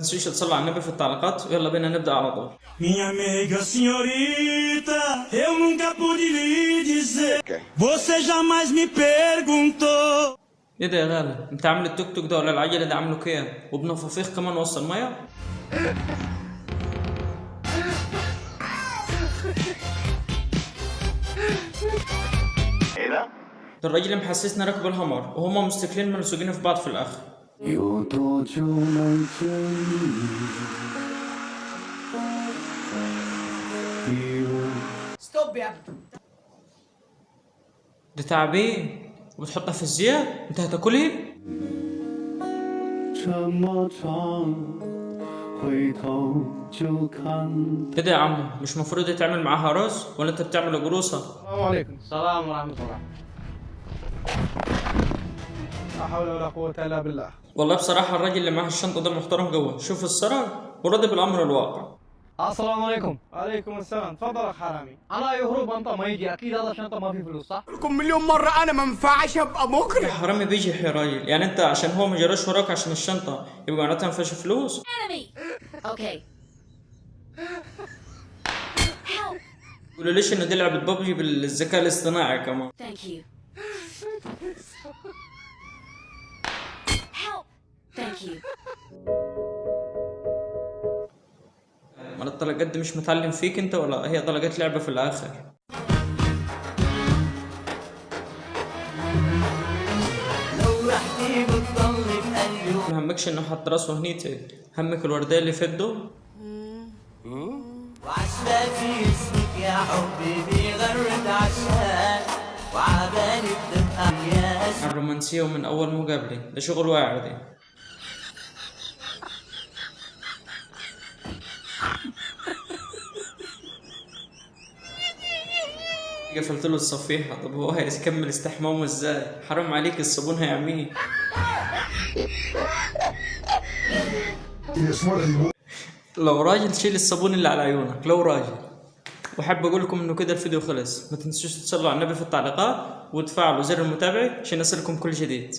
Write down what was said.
تنسوش تصلوا على النبي في التعليقات، ويلا بينا نبدأ على طول. Minha amiga senhorita, eu nunca pude lhe dizer. Você jamais me perguntou. ايه ده يا غالي؟ انت عامل التوك توك ده ولا العجلة ده عامله كده؟ وابن ففيخ كمان وصل ميه؟ ايه ده؟ ده الراجل محسسنا راكب الهمر وهما مستقلين ملصوقين في بعض في الآخر. 有多久没见你？一路 ستوب يا ابني. ده تعبين وبتحطها في الزيت؟ انت هتاكلها؟ 这么长，回头就看。 ايه ده يا عم؟ مش المفروض يتعمل معاها رز؟ ولا انت بتعمل قروصة؟ السلام عليكم. السلام ورحمة الله. لا حول ولا قوة إلا بالله. والله بصراحة الراجل اللي معاه الشنطة ده محترم جوه، شوف السرعة ورد بالأمر الواقع. السلام عليكم. وعليكم السلام. تفضل يا حرامي. أنا يهرب أنت ما يجي، أكيد هذا شنطة ما في فلوس صح؟ لكم مليون مرة أنا ما ينفعش أبقى مكره. يا حرامي بيجي يا راجل، يعني انت عشان هو ما جراش وراك عشان الشنطة يبقى معناتها ما فيهاش فلوس؟ Enemy. Okay. Help. قولوا ليش انه دي لعبة ببجي بالذكاء الاصطناعي كمان. Thank you. Help. Thank you. ما الطلقات دي مش متعلم فيك انت ولا هي طلقات لعبة في الآخر؟ ما همكش انه حط راسه هنيتي، همك الوردية اللي في يده؟ وعشرتي اسمك يا حبي بيغرد عشان وعبالي بتبقى ياس. الرومانسية ومن أول مقابلة، ده شغل واعر دي. قفلت له الصفيحة، طب هو هيكمل استحمامه ازاي؟ حرام عليك الصابون هيعميه. لو راجل شيل الصابون اللي على عيونك، لو راجل. وحاب اقول لكم انه كده الفيديو خلص، ما تنسوش تصلوا على النبي في التعليقات وتفعلوا زر المتابعة عشان يصلكم كل جديد.